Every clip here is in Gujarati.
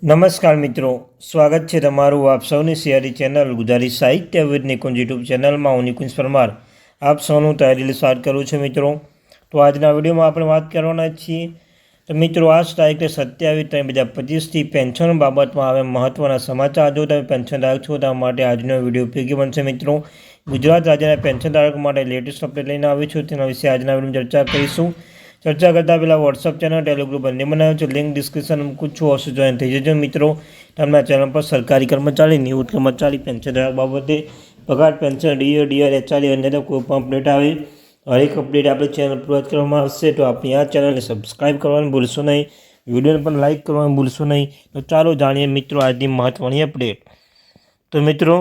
નમસ્કાર મિત્રો, સ્વાગત છે તમારું આપ સૌની સિયારી ચેનલ ગુજરાતી સાહિત્ય વિદ નિકુંજ યુટ્યુબ ચેનલમાં હું નિકુંજ પરમાર આપ સૌનું તૈયારી સ્ટાર્ટ કરું છું મિત્રો। તો આજના વિડીયોમાં આપણે વાત કરવાના છીએ તો મિત્રો આજ તારીખે 27/3/2025થી પેન્શન બાબતમાં હવે મહત્ત્વના સમાચાર। જો તમે પેન્શનધારક છો તમારા માટે આજનો વિડીયો ઉપયોગી બનશે મિત્રો। ગુજરાત રાજ્યના પેન્શનધારકો માટે લેટેસ્ટ અપડેટ લઈને આવ્યું છું, તેના વિશે આજના વિડીયોમાં ચર્ચા કરીશું। ચર્ચા કરતાં પહેલાં વોટ્સઅપ ચેનલ ટેલિગ્રુપ બંને બનાવ્યું છે, લિંક ડિસ્ક્રિપ્શન મૂકું છું, અવશ્ય જોઈન થઈ જજો મિત્રો। તમને ચેનલ પર સરકારી કર્મચારી, નિવૃત્ત કર્મચારી, પેન્શનધારક બાબતે પગાર, પેન્શન, ડીઆર, એચઆરડી અને કોઈ પણ અપડેટ આવે હરેક અપડેટ આપણી ચેનલ પર પ્રોવાઈડ કરવામાં આવશે। તો આપણી આ ચેનલને સબસ્ક્રાઈબ કરવાનું ભૂલશો નહીં, વિડીયોને પણ લાઇક કરવાનું ભૂલશો નહીં। તો ચાલો જાણીએ મિત્રો આજની મહત્ત્વની અપડેટ। તો મિત્રો,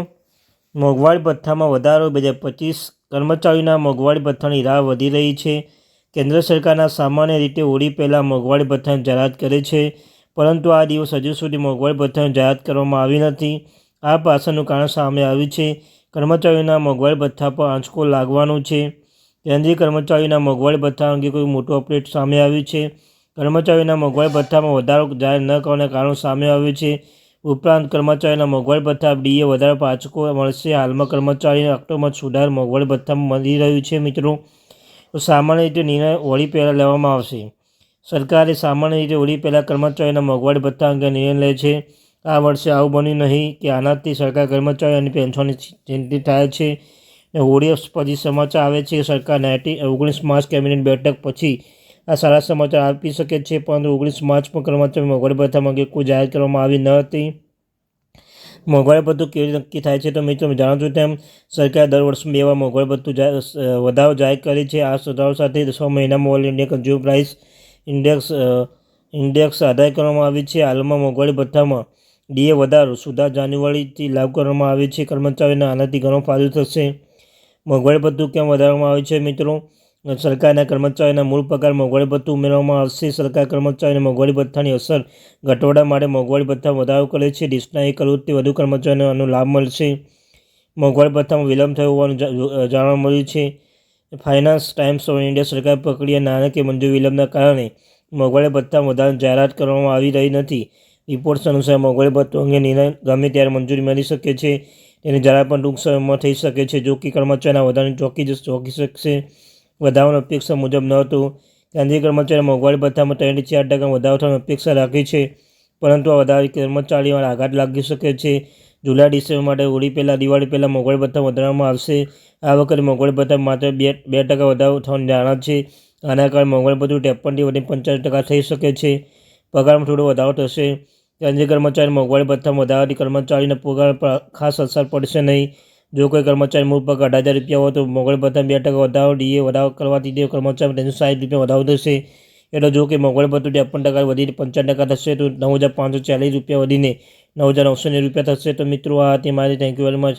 મોંઘવારી ભથ્થામાં વધારો 2025 કર્મચારીઓના મોંઘવારી ભથ્થાની રાહ વધી રહી છે। કેન્દ્ર સરકારના સામાન્ય રીતે હોળી પહેલાં મોંઘવારી ભથ્થાની જાહેરાત કરે છે, પરંતુ આ દિવસ હજુ સુધી મોંઘવારી ભથ્થાની જાહેરાત કરવામાં આવી નથી। આ પાછળનું કારણ સામે આવ્યું છે। કર્મચારીઓના મોંઘવારી ભથ્થા પર આંચકો લાગવાનું છે। કેન્દ્રીય કર્મચારીઓના મોંઘવારી ભથ્થા અંગે કોઈ મોટું અપડેટ સામે આવ્યું છે। કર્મચારીઓના મોંઘવારી ભથ્થામાં વધારો જાહેર ન કરવાના કારણો સામે આવ્યું છે। ઉપરાંત કર્મચારીઓના મોંઘવારી ભથ્થા ડીએ વધારો પર આંચકો મળશે। હાલમાં કર્મચારીઓને ઓક્ટોબર સુધાર મોંઘવારી ભથ્થામાં મળી રહ્યું છે મિત્રો। તો સામાન્ય રીતે નિર્ણય હોળી પહેલાં લેવામાં આવશે। સરકારે સામાન્ય રીતે હોળી પહેલાં કર્મચારીઓના મોંઘવારી ભથ્થા અંગે નિર્ણય લે છે। આ વર્ષે આવું બન્યું નહીં કે આનાથી સરકાર કર્મચારીઓ અને પેન્શનની ચિંતિત થાય છે। હોળી પછી સમાચાર આવે છે કે સરકાર 19 માર્ચ કેબિનેટ બેઠક પછી આ સારા સમાચાર આપી શકે છે, પરંતુ 19 માર્ચ પર કર્મચારી મોંઘવારી ભથ્થા અંગે કોઈ જાહેર કરવામાં આવી ન હતી। મોંઘવારી ભથ્થું કેવી રીતે નક્કી થાય છે? તો મિત્રો જાણો છો તેમ સરકારે દર વર્ષે 2 વાર મોંઘવારી ભથ્થું વધારો જાહેર કરે છે। આ સુધારો સાથે 6 મહિનામાં all India consumer price index આધાર કરવામાં આવે છે। હાલમાં મોંઘવારી ભથ્થામાં ડીએ વધારો સુધાર જાન્યુઆરીથી લાગુ કરવામાં આવે છે। કર્મચારીઓને આનાથી ઘણો ફાયદો થશે। મોંઘવારી ભથ્થું કેમ વધારવામાં આવે છે મિત્રો? સરકારના કર્મચારીઓના મૂળ પગાર મોંઘવારી ભથ્થું ઉમેરવામાં આવશે। સરકાર કર્મચારીઓને મોંઘવારી ભથ્થાની અસર ઘટાડવા માટે મોંઘવારી ભથ્થામાં વધારો કરે છે। દેશના 1 કરોડથી વધુ કર્મચારીઓને આનો લાભ મળશે। મોંઘવારી ભથ્થામાં વિલંબ થયો હોવાનું જાણવા મળ્યું છે। ફાઇનાન્સ ટાઈમ્સ ઓફ ઇન્ડિયા સરકાર પ્રક્રિયા નાણાકીય મંજૂરી વિલંબના કારણે મોંઘવારી ભથ્થામાં વધારાની જાહેરાત કરવામાં આવી રહી નથી। રિપોર્ટ્સ અનુસાર મોંઘવારી ભથ્થું અંગે નિર્ણય ગમે ત્યારે મંજૂરી મળી શકે છે। તેની જાહેરાત પણ ટૂંક સમયમાં થઈ શકે છે। જો કે કર્મચારીના વધારાની ચોંકી શકશે। વધારાની અપેક્ષા મુજબ ન હતું। કેન્દ્રીય કર્મચારી મોંઘવારી ભથ્થામાં 3 થી 4% વધારો થવાની અપેક્ષા રાખી છે, પરંતુ આ વધારાથી કર્મચારીઓને આઘાત લાગી શકે છે। જુલાઈ ડિસેમ્બર માટે હોળી પહેલાં, દિવાળી પહેલાં મોંઘવારી ભથ્થા વધારવામાં આવશે। આ વખતે મોંઘવારી ભથ્થામાં માત્ર 2% વધારો થવાની ધારણા છે। આના કારણે મોંઘવારી ભથ્થું 53થી વધીને 45% થઈ શકે છે। પગારમાં થોડો વધારો થશે। કેન્દ્રીય કર્મચારી મોંઘવારી ભથ્થામાં વધારાથી કર્મચારીના પગાર પર ખાસ અસર પડશે નહીં। જો કોઈ કર્મચારી મૂળ પગાર 18,000 રૂપિયા હોય તો મોંઘવારી ભથ્થામાં 2% વધારો ડીએ વધારો કરવાથી તે કર્મચારીમાં 360 રૂપિયા વધારો થશે। એટલે જો કે મોંઘવારી ભથ્થું 53% વધીને 55% થશે તો 9,540 રૂપિયા વધીને 9,990 રૂપિયા થશે। તો મિત્રો આ હતી મારી, થેન્ક યુ વેરી મચ।